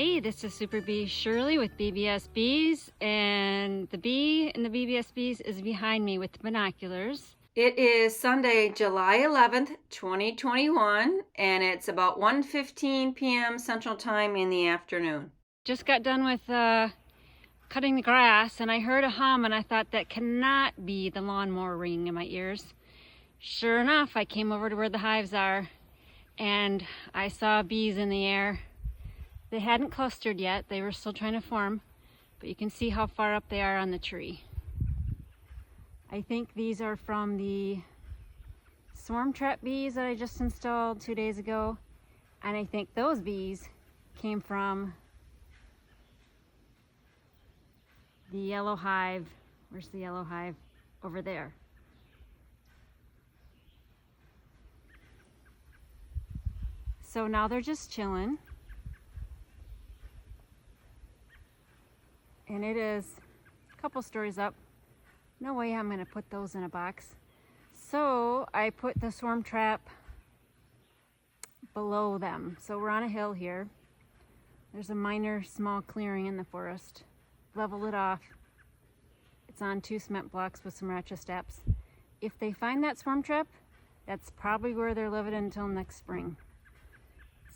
Hey, this is Super Bee Shirley with BBS Bees, and the bee in the BBS Bees is behind me with the binoculars. It is Sunday, July 11th, 2021, and it's about 1:15 p.m. Central Time in the afternoon. Just got done with cutting the grass, and I heard a hum, and I thought that cannot be the lawnmower ringing in my ears. Sure enough, I came over to where the hives are, and I saw bees in the air. They hadn't clustered yet, they were still trying to form, but you can see how far up they are on the tree. I think these are from the swarm trap bees that I just installed 2 days ago, and I think those bees came from the yellow hive. Where's the yellow hive? Over there. So now they're just chilling. And it is a couple stories up. No way I'm gonna put those in a box. So I put the swarm trap below them. So we're on a hill here. There's a minor small clearing in the forest. Level it off. It's on 2 cement blocks with some ratchet steps. If they find that swarm trap, that's probably where they're living until next spring.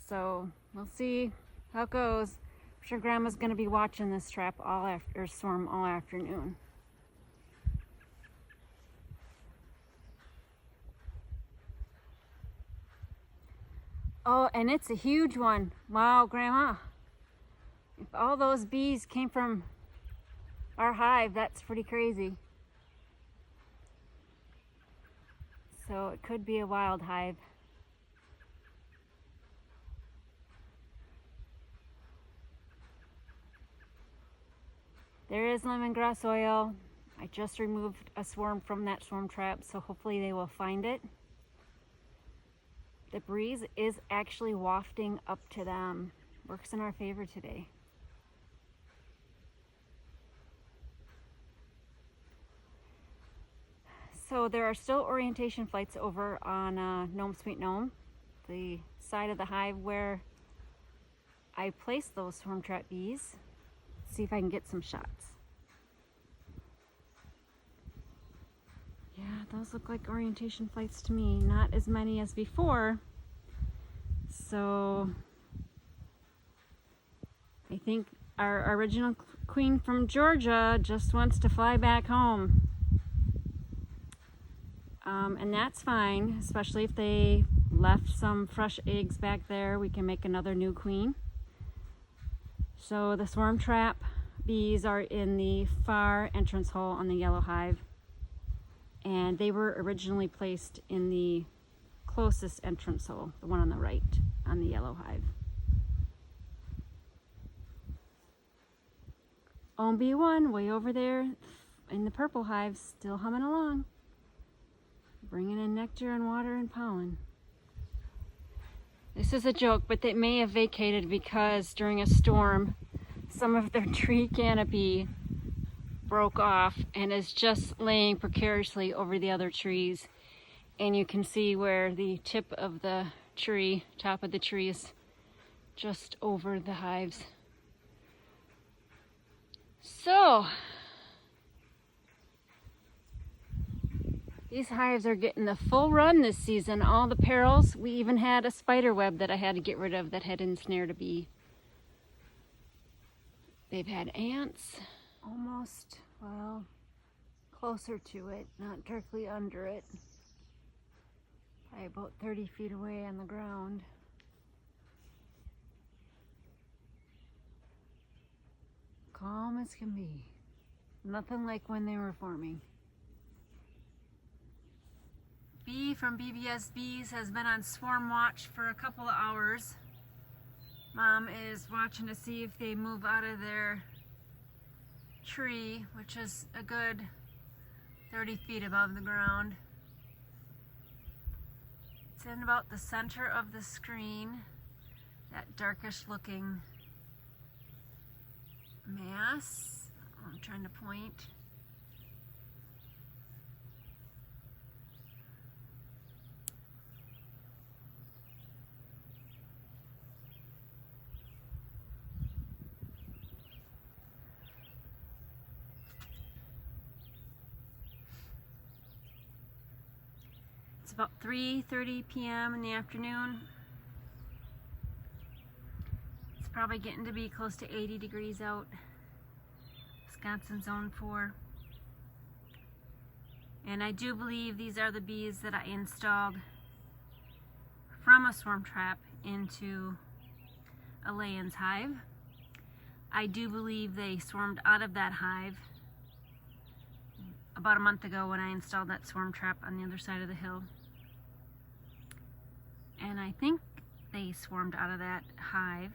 So we'll see how it goes. I'm sure Grandma's going to be watching this trap swarm all afternoon. Oh, and it's a huge one. Wow, Grandma. If all those bees came from our hive, that's pretty crazy. So it could be a wild hive. There is lemongrass oil. I just removed a swarm from that swarm trap, so hopefully they will find it. The breeze is actually wafting up to them. Works in our favor today. So there are still orientation flights over on Gnome Sweet Gnome, the side of the hive where I placed those swarm trap bees. See if I can get some shots. Yeah, those look like orientation flights to me. Not as many as before. So I think our original queen from Georgia just wants to fly back home. And that's fine, especially if they left some fresh eggs back there. We can make another new queen. So the swarm trap bees are in the far entrance hole on the yellow hive, and they were originally placed in the closest entrance hole, the one on the right on the yellow hive. OMB1 way over there in the purple hive, still humming along, bringing in nectar and water and pollen. This is a joke, but they may have vacated because during a storm, some of their tree canopy broke off and is just laying precariously over the other trees. And you can see where the tip of the tree, top of the tree, is just over the hives. So, these hives are getting the full run this season, all the perils. We even had a spider web that I had to get rid of that had ensnared a bee. They've had ants, almost, well, closer to it, not directly under it. Probably about 30 feet away on the ground. Calm as can be. Nothing like when they were forming. Bee from BBS Bees has been on swarm watch for a couple of hours. Mom is watching to see if they move out of their tree, which is a good 30 feet above the ground. It's in about the center of the screen, that darkish looking mass. I'm trying to point. about 3:30 p.m. in the afternoon. It's probably getting to be close to 80 degrees out. Wisconsin Zone 4. And I do believe these are the bees that I installed from a swarm trap into a lay-ins hive. I do believe they swarmed out of that hive about a month ago when I installed that swarm trap on the other side of the hill. And I think they swarmed out of that hive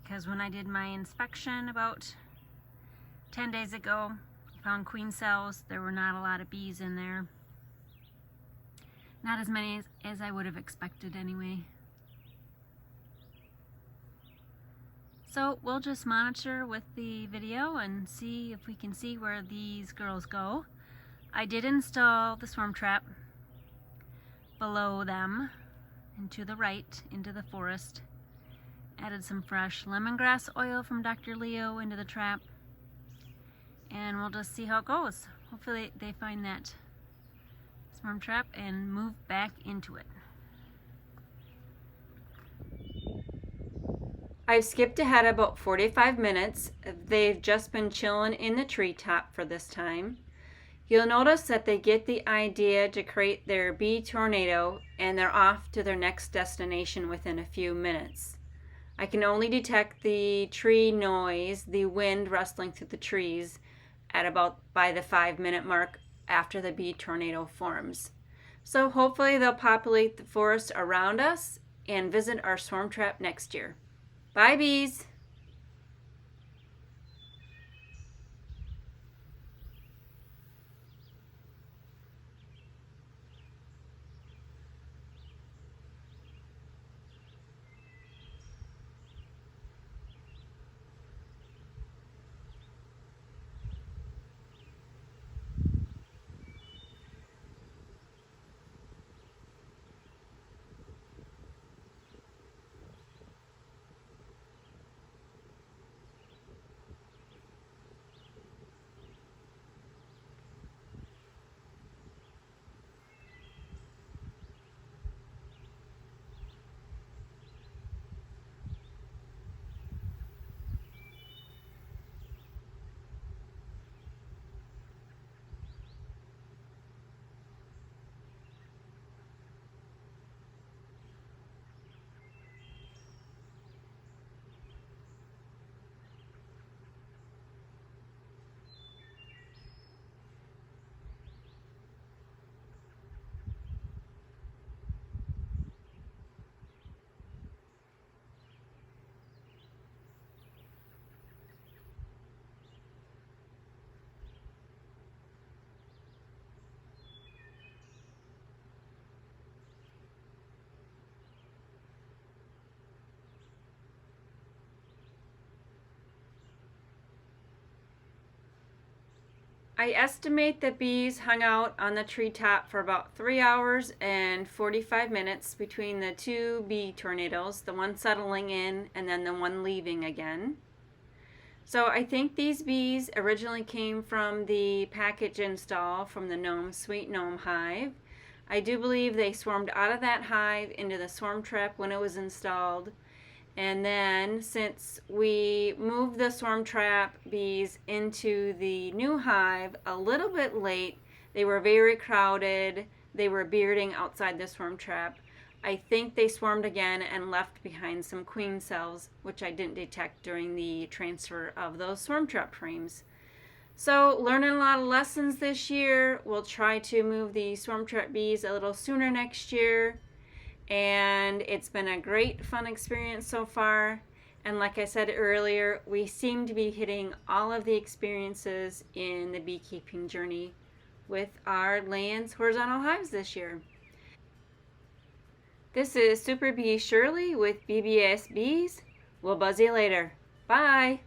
because when I did my inspection about 10 days ago, I found queen cells. There were not a lot of bees in there. Not as many as I would have expected anyway. So we'll just monitor with the video and see if we can see where these girls go. I did install the swarm trap below them and to the right into the forest. Added some fresh lemongrass oil from Dr. Leo into the trap. And we'll just see how it goes. Hopefully they find that swarm trap and move back into it. I've skipped ahead about 45 minutes. They've just been chilling in the treetop for this time. You'll notice that they get the idea to create their bee tornado and they're off to their next destination within a few minutes. I can only detect the tree noise, the wind rustling through the trees, at about by the 5-minute mark after the bee tornado forms. So hopefully they'll populate the forest around us and visit our swarm trap next year. Bye, bees! I estimate that bees hung out on the treetop for about 3 hours and 45 minutes between the two bee tornadoes, the one settling in and then the one leaving again. So I think these bees originally came from the package install from the Sweet Gnome hive. I do believe they swarmed out of that hive into the swarm trap when it was installed. And then since we moved the swarm trap bees into the new hive a little bit late, they were very crowded, they were bearding outside the swarm trap. I think they swarmed again and left behind some queen cells, which I didn't detect during the transfer of those swarm trap frames. So learning a lot of lessons this year. We'll try to move the swarm trap bees a little sooner next year. And it's been a great fun experience so far. And like I said earlier, we seem to be hitting all of the experiences in the beekeeping journey with our lay-ins horizontal hives this year. This is Super Bee Shirley with BBS Bees. We'll buzz you later. Bye!